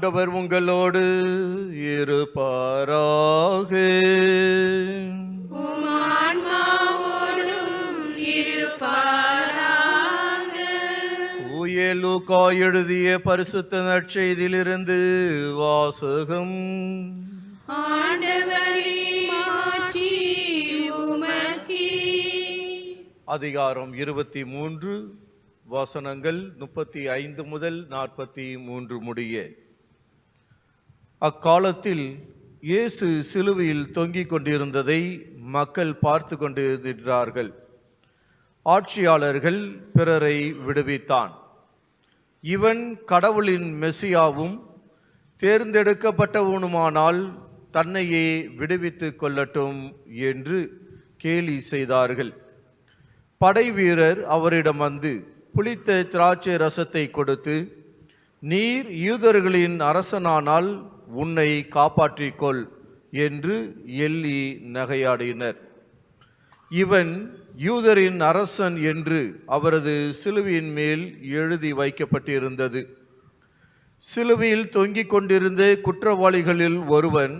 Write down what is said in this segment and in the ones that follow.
ஆண்டவர் உங்களோடு இருப்பாராக. தூய லூக்கா எழுதிய பரிசுத்த நற்செய்தியிலிருந்து வாசகம். அதிகாரம் 23, வசனங்கள் 35 முதல் 43 முடிய. அக்காலத்தில் இயேசு சிலுவையில் தொங்கிக் கொண்டிருந்ததை மக்கள் பார்த்து கொண்டிருந்தார்கள். ஆட்சியாளர்கள் பிறரை விடுவித்தான். இவன் கடவுளின் மெசியாவும் தேர்ந்தெடுக்கப்பட்டவனுமானால் தன்னையே விடுவித்துக் கொள்ளட்டும் என்று கேலி செய்தார்கள். படை வீரர் அவரிடம் வந்து புளித்த திராட்சை ரசத்தை கொடுத்து, நீர் யூதர்களின் அரசனானால் உன்னை காப்பாற்றிக்கொள் என்று எள்ளி நகையாடினர். இவன் யூதரின் அரசன் என்று அவரது சிலுவையின் மேல் எழுதி வைக்கப்பட்டிருந்தது. சிலுவையில் தொங்கிக் கொண்டிருந்த குற்றவாளிகளில் ஒருவன்,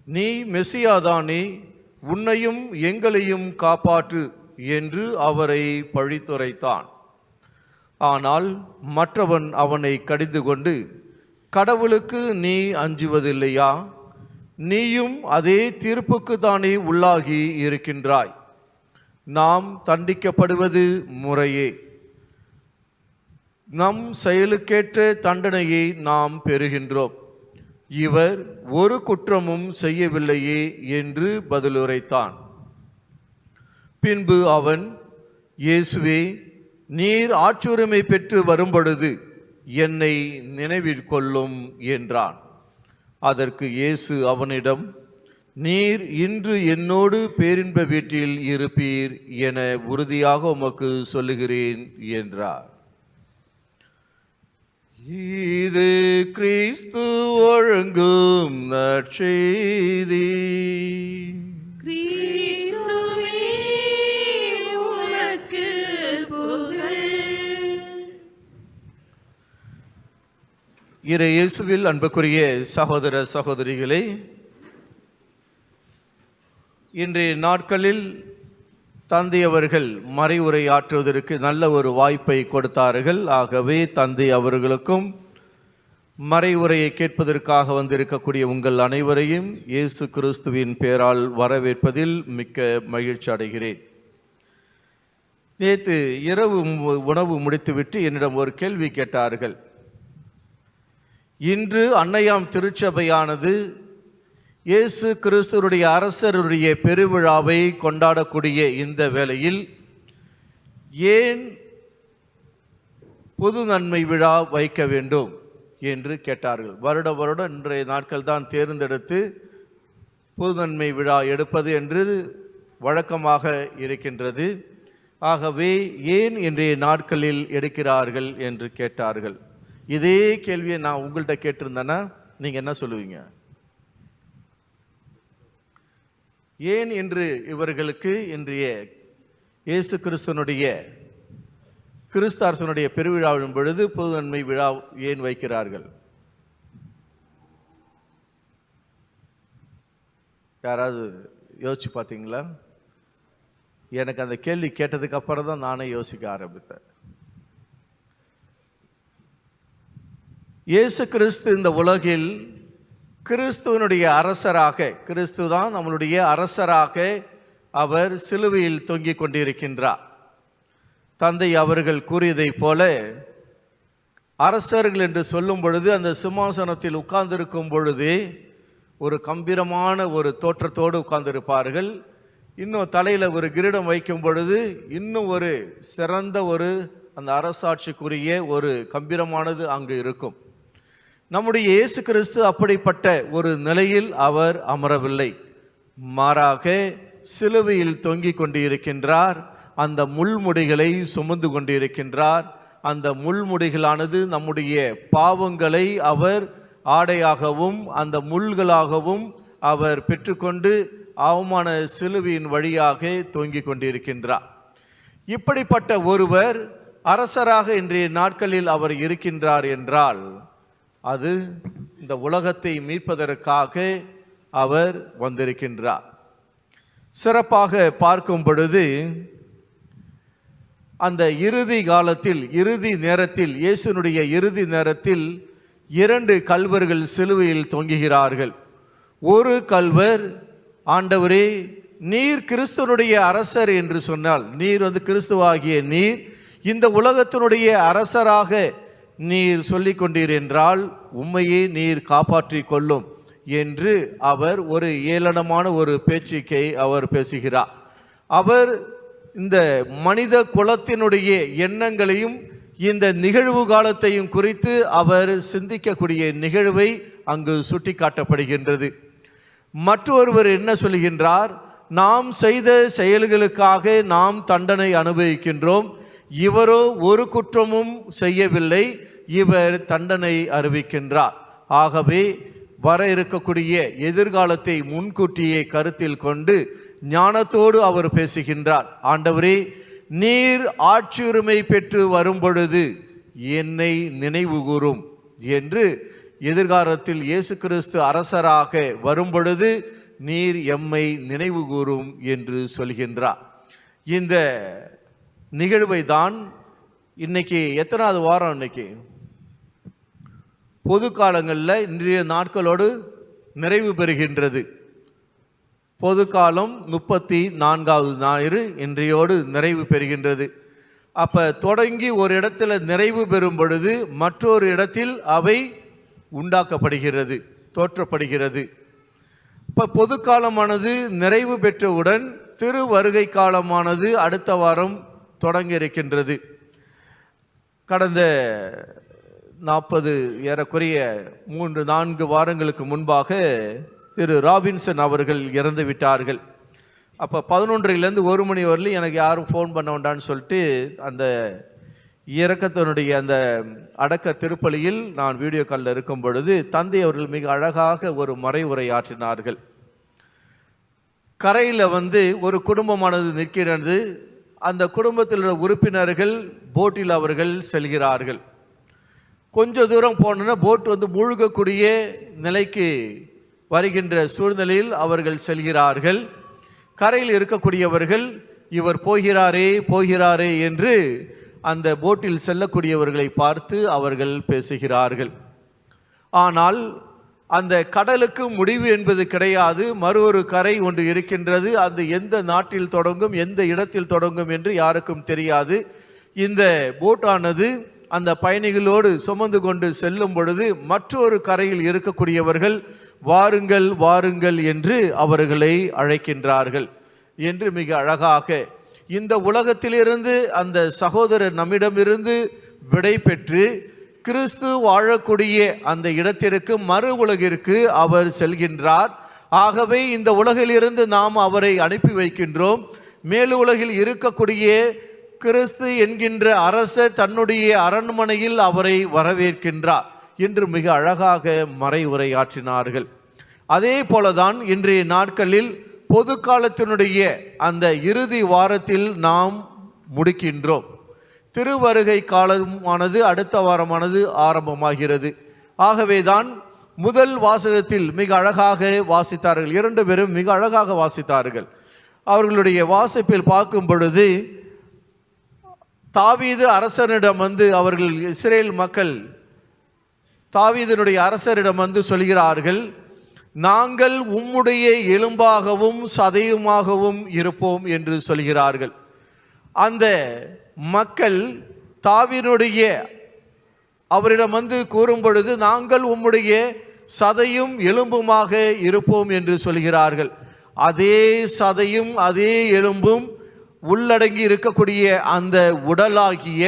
நீ மெசியாதானே, உன்னையும் எங்களையும் காப்பாற்று என்று அவரை பழித்துரைத்தான். ஆனால் மற்றவன் அவனை கடிந்து கொண்டு, கடவுளுக்கு நீ அஞ்சுவதில்லையா? நீயும் அதே தீர்ப்புக்கு தானே உள்ளாகி இருக்கின்றாய். நாம் தண்டிக்கப்படுவது முறையே. நம் செயலுக்கேற்ற தண்டனையை நாம் பெறுகின்றோம். இவர் ஒரு குற்றமும் செய்யவில்லையே என்று பதிலுரைத்தான். பின்பு அவன், இயேசுவே, நீர் ஆட்சியுரிமை பெற்று வரும்பொழுது என்னை நினைவிற்கொள்ளும் என்றான். அதற்கு இயேசு அவனிடம், நீர் இன்று என்னோடு பேரின்ப வீட்டில் இருப்பீர் என உறுதியாக உமக்கு சொல்லுகிறேன் என்றார். இது கிறிஸ்து வழங்கும் நற்செய்தி. இயேசுவில் அன்புக்குரிய சகோதர சகோதரிகளே, இன்றைய நாட்களில் தந்தை அவர்கள் மறைவுரை ஆற்றுவதற்கு நல்ல ஒரு வாய்ப்பை கொடுத்தார்கள். ஆகவே தந்தை அவர்களுக்கும் மறைவுரையை கேட்பதற்காக வந்திருக்கக்கூடிய உங்கள் அனைவரையும் இயேசு கிறிஸ்துவின் பெயரால் வரவேற்பதில் மிக்க மகிழ்ச்சி அடைகிறேன். நேற்று இரவு உணவு முடித்துவிட்டு என்னிடம் ஒரு கேள்வி கேட்டார்கள். இன்று அன்னையாம் திருச்சபையானது இயேசு கிறிஸ்துவனுடைய அரசருடைய பெருவிழாவை கொண்டாடக்கூடிய இந்த வேளையில் ஏன் பொது நன்மை விழா வைக்க வேண்டும் என்று கேட்டார்கள். வருடம் இன்றைய நாட்கள் தான் தேர்ந்தெடுத்து பொது நன்மை விழா எடுப்பது என்று வழக்கமாக இருக்கின்றது. ஆகவே ஏன் இன்றைய நாட்களில் எடுக்கிறார்கள் என்று கேட்டார்கள். இதே கேள்வியை நான் உங்கள்கிட்ட கேட்டிருந்தேன்னா நீங்கள் என்ன சொல்லுவீங்க? ஏன் என்று இவர்களுக்கு இன்றைய இயேசு கிறிஸ்துவனுடைய கிறிஸ்து அரசனுடைய பெருவிழாவின் பொழுது பொது நன்மை விழா ஏன் வைக்கிறார்கள்? யாராவது யோசிச்சு பார்த்தீங்களா? எனக்கு அந்த கேள்வி கேட்டதுக்கு அப்புறம் தான் நானே யோசிக்க ஆரம்பித்தேன். இயேசு கிறிஸ்து இந்த உலகில் கிறிஸ்துவனுடைய அரசராக, கிறிஸ்து தான் நம்மளுடைய அரசராக அவர் சிலுவையில் தொங்கிக் கொண்டிருக்கின்றார். தந்தை அவர்கள் கூறியதைப் போல அரசர்கள் என்று சொல்லும் பொழுது அந்த சிம்மாசனத்தில் உட்கார்ந்திருக்கும் பொழுது ஒரு கம்பீரமான ஒரு தோற்றத்தோடு உட்கார்ந்திருப்பார்கள். இன்னும் தலையில் ஒரு கிரீடம் வைக்கும் பொழுது இன்னும் ஒரு சிறந்த ஒரு அந்த அரசாட்சிக்குரிய ஒரு கம்பீரமானது அங்கு இருக்கும். நம்முடைய இயேசு கிறிஸ்து அப்படிப்பட்ட ஒரு நிலையில் அவர் அமரவில்லை. மாறாக சிலுவையில் தொங்கிக் கொண்டிருக்கின்றார். அந்த முள்முடிகளை சுமந்து கொண்டிருக்கின்றார். அந்த முள்முடிகளானது நம்முடைய பாவங்களை அவர் ஆடையாகவும் அந்த முள்களாகவும் அவர் பெற்றுக்கொண்டு அவமான சிலுவையின் வழியாக தொங்கிக் கொண்டிருக்கின்றார். இப்படிப்பட்ட ஒருவர் அரசராக இன்றைய நாட்களில் அவர் இருக்கின்றார் என்றால் அது இந்த உலகத்தை மீட்பதற்காக அவர் வந்திருக்கின்றார். சிறப்பாக பார்க்கும் பொழுது அந்த இறுதி காலத்தில், இறுதி நேரத்தில், இயேசுனுடைய இறுதி நேரத்தில் 2 கல்வர்கள் சிலுவையில் தொங்குகிறார்கள். ஒரு கல்வர், ஆண்டவரே நீர் கிறிஸ்துவனுடைய அரசர் என்று சொன்னால், நீர் கிறிஸ்துவாகிய நீர் இந்த உலகத்தினுடைய அரசராக நீர் சொல்லிக் கொண்டீர் என்றால் உம்மையே நீர் காப்பாற்றிக் கொள்ளும் என்று அவர் ஒரு ஏளனமான ஒரு பேச்சுக்கை அவர் பேசுகிறார். அவர் இந்த மனித குலத்தினுடைய எண்ணங்களையும் இந்த நிகழ்வு காலத்தையும் குறித்து அவர் சிந்திக்கக்கூடிய நிகழ்வை அங்கு சுட்டி காட்டப்படுகின்றது. மற்றொருவர் என்ன சொல்கின்றார்? நாம் செய்த செயல்களுக்காக நாம் தண்டனை அனுபவிக்கின்றோம், இவரோ ஒரு குற்றமும் செய்யவில்லை, இவர் தண்டனை அறிவிக்கின்றார். ஆகவே வர இருக்கக்கூடிய எதிர்காலத்தை முன்கூட்டியே கருத்தில் கொண்டு ஞானத்தோடு அவர் பேசுகின்றார். ஆண்டவரே நீர் ஆட்சியுரிமை பெற்று வரும்பொழுது என்னை நினைவு கூரும் என்று, எதிர்காலத்தில் இயேசு கிறிஸ்து அரசராக வரும்பொழுது நீர் எம்மை நினைவு கூரும் என்று சொல்கின்றார். இந்த நிகழ்வை தான் இன்னைக்கு எத்தனாவது வாரம்? இன்னைக்கு பொது காலங்களில் இன்றைய நாட்களோடு நிறைவு பெறுகின்றது. பொது காலம் 34வது ஞாயிறு இன்றையோடு நிறைவு பெறுகின்றது. அப்போ தொடங்கி ஒரு இடத்துல நிறைவு பெறும் பொழுது மற்றொரு இடத்தில் அவை உண்டாக்கப்படுகிறது, தோற்றப்படுகிறது. இப்போ பொது காலமானது நிறைவு பெற்றவுடன் திரு வருகை காலமானது அடுத்த வாரம் தொடங்க இருக்கின்றது. கடந்த 40 ஏறக்குறைய 3-4 வாரங்களுக்கு முன்பாக திரு ராபின்சன் அவர்கள் இறந்து விட்டார்கள். அப்போ 11லேருந்து 1 மணி வரலையும் எனக்கு யாரும் ஃபோன் பண்ண வேண்டான்னு சொல்லிட்டு அந்த இறக்கத்தினுடைய அந்த அடக்க திருப்பலியில் நான் வீடியோ காலில் இருக்கும் பொழுது தந்தை அவர்கள் மிக அழகாக ஒரு மறைவுரை ஆற்றினார்கள். கரையில் ஒரு குடும்பமானது நிற்கிறது. அந்த குடும்பத்தில் உள்ள உறுப்பினர்கள் போட்டில் அவர்கள் செல்கிறார்கள். கொஞ்ச தூரம் போனோன்னா போட் மூழ்கக்கூடிய நிலைக்கு வருகின்ற சூழ்நிலையில் அவர்கள் செல்கிறார்கள். கரையில் இருக்கக்கூடியவர்கள் இவர் போகிறாரே என்று அந்த போட்டில் செல்லக்கூடியவர்களை பார்த்து அவர்கள் பேசுகிறார்கள். ஆனால் அந்த கடலுக்கு முடிவு என்பது கிடையாது. ஒரு கரை ஒன்று இருக்கின்றது. அது எந்த நாட்டில் தொடங்கும், எந்த இடத்தில் தொடங்கும் என்று யாருக்கும் தெரியாது. இந்த போட்டானது அந்த பயணிகளோடு சுமந்து கொண்டு செல்லும் பொழுது மற்றொரு கரையில் இருக்கக்கூடியவர்கள் வாருங்கள் வாருங்கள் என்று அவர்களை அழைக்கின்றார்கள் என்று மிக அழகாக இந்த உலகத்திலிருந்து அந்த சகோதரர் நம்மிடமிருந்து விடை பெற்று கிறிஸ்து வாழக்கூடிய அந்த இடத்திற்கு, மறு உலகிற்கு அவர் செல்கின்றார். ஆகவே இந்த உலகிலிருந்து நாம் அவரை அனுப்பி வைக்கின்றோம். மேலு உலகில் இருக்கக்கூடிய கிறிஸ்து என்கின்ற அரசர் தன்னுடைய அரண்மனையில் அவரை வரவேற்கின்றார் என்று மிக அழகாக மறைவுரையாற்றினார்கள். அதே போலதான் இன்றைய நாட்களில் பொது காலத்தினுடைய அந்த இறுதி வாரத்தில் நாம் முடிக்கின்றோம். திருவருகை காலமானது அடுத்த வாரமானது ஆரம்பமாகிறது. ஆகவேதான் முதல் வாசகத்தில் மிக அழகாக வாசித்தார்கள். 2 பேரும் மிக அழகாக வாசித்தார்கள். அவர்களுடைய வாசிப்பில் பார்க்கும் பொழுது தாவீது அரசனிடம் அவர்கள் இஸ்ரேல் மக்கள் தாவீதினுடைய அரசரிடம் சொல்கிறார்கள், நாங்கள் உம்முடைய எலும்பாகவும் சதையுமாகவும் இருப்போம் என்று சொல்கிறார்கள். அந்த மக்கள் தாவீதினுடைய அவரிடம் கூறும் பொழுது நாங்கள் உம்முடைய சதையும் எலும்புமாக இருப்போம் என்று சொல்கிறார்கள். அதே சதையும் அதே எலும்பும் உள்ளடங்கி இருக்கக்கூடிய அந்த உடலாகிய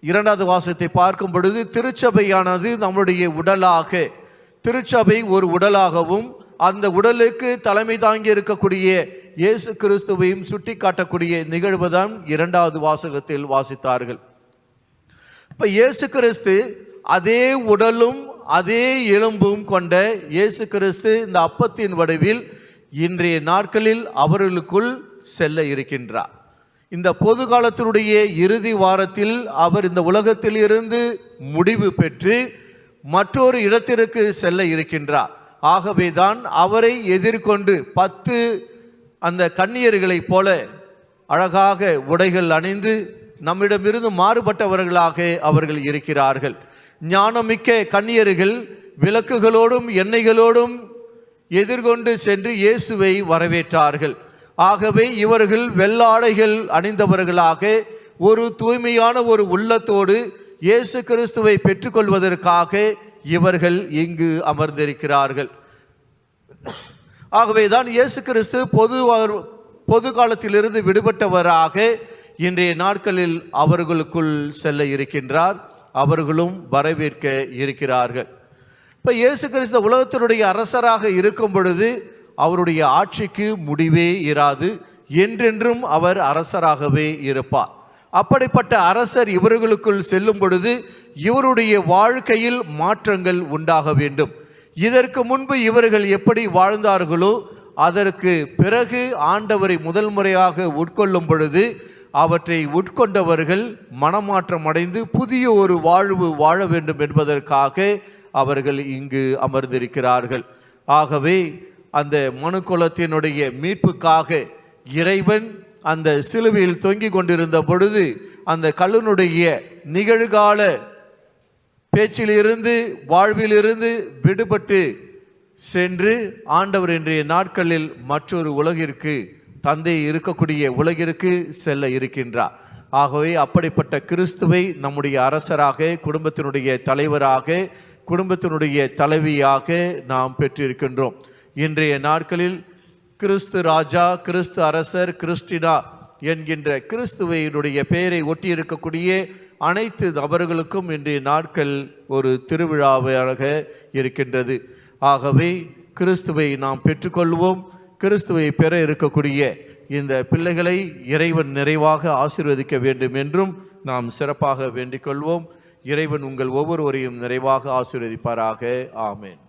2வது வாசகத்தை பார்க்கும் பொழுது திருச்சபையானது நம்முடைய உடலாக, திருச்சபை ஒரு உடலாகவும் அந்த உடலுக்கு தலைமை தாங்கி இருக்கக்கூடிய இயேசு கிறிஸ்துவையும் சுட்டி காட்டக்கூடிய நிகழ்வு தான் 2வது வாசகத்தில் வாசித்தார்கள். இப்ப இயேசு கிறிஸ்து அதே உடலும் அதே எலும்பும் கொண்ட இயேசு கிறிஸ்து இந்த அப்பத்தின் வடிவில் இன்றைய நாட்களில் அவர்களுக்குள் செல்ல இருக்கின்றார். இந்த பொது காலத்தினுடைய இறுதி வாரத்தில் அவர் இந்த உலகத்தில் இருந்து முடிவு பெற்று மற்றொரு இடத்திற்கு செல்ல இருக்கின்றார். ஆகவேதான் அவரை எதிர்கொண்டு 10 அந்த கன்னியர்களைப் போல அழகாக உடைகள் அணிந்து நம்மிடமிருந்து மாறுபட்டவர்களாக அவர்கள் இருக்கிறார்கள். ஞானமிக்க கன்னியர்கள் விளக்குகளோடும் எண்ணெய்களோடும் எதிர்கொண்டு சென்று இயேசுவை வரவேற்றார்கள். ஆகவே இவர்கள் வெள்ளாடைகள் அணிந்தவர்களாக ஒரு தூய்மையான ஒரு உள்ளத்தோடு இயேசு கிறிஸ்துவை பெற்றுக்கொள்வதற்காக இவர்கள் இங்கு அமர்ந்திருக்கிறார்கள். ஆகவேதான் இயேசு கிறிஸ்து பொது காலத்திலிருந்து விடுபட்டவராக இன்றைய நாட்களில் அவர்களுக்குள் செல்ல இருக்கின்றார். அவர்களும் வரவேற்க இருக்கிறார்கள். இப்போ இயேசு கிறிஸ்து உலகத்தினுடைய அரசராக இருக்கும் பொழுது அவருடைய ஆட்சிக்கு முடிவே இராது. என்றென்றும் அவர் அரசராகவே இருப்பார். அப்படிப்பட்ட அரசர் இவர்களுக்குள் செல்லும் பொழுது இவருடைய வாழ்க்கையில் மாற்றங்கள் உண்டாக வேண்டும். இதற்கு முன்பு இவர்கள் எப்படி வாழ்ந்தார்களோ அதற்கு பிறகு ஆண்டவரை முதல் முறையாக உட்கொள்ளும் பொழுது அவற்றை உட்கொண்டவர்கள் மனமாற்றம் அடைந்து புதிய ஒரு வாழ்வு வாழ வேண்டும் என்பதற்காக அவர்கள் இங்கு அமர்ந்திருக்கிறார்கள். ஆகவே அந்த மனுக்குலத்தினுடைய மீட்புக்காக இறைவன் அந்த சிலுவையில் தொங்கிக் கொண்டிருந்த பொழுது அந்த கல்லினுடைய நிகழ்கால பேச்சிலிருந்து வாழ்விலிருந்து விடுபட்டு சென்று ஆண்டவர் இன்றைய நாட்களில் மற்றொரு உலகிற்கு, தந்தை இருக்கக்கூடிய உலகிற்கு செல்ல இருக்கின்றார். ஆகவே அப்படிப்பட்ட கிறிஸ்துவை நம்முடைய அரசராக, குடும்பத்தினுடைய தலைவராக, குடும்பத்தினுடைய தலைவியாக நாம் பெற்றிருக்கின்றோம். இன்றைய நாட்களில் கிறிஸ்து ராஜா, கிறிஸ்து அரசர், கிறிஸ்டினா என்கின்ற கிறிஸ்துவையினுடைய பெயரை ஒட்டியிருக்கக்கூடிய அனைத்து நபர்களுக்கும் இன்றைய நாட்கள் ஒரு திருவிழாவாக இருக்கின்றது. ஆகவே கிறிஸ்துவை நாம் பெற்றுக்கொள்வோம். கிறிஸ்துவை பெற இருக்கக்கூடிய இந்த பிள்ளைகளை இறைவன் நிறைவாக ஆசீர்வதிக்க வேண்டும் என்றும் நாம் சிறப்பாக வேண்டிக் கொள்வோம். இறைவன் உங்கள் ஒவ்வொருவரையும் நிறைவாக ஆசீர்வதிப்பாராக. ஆமென்.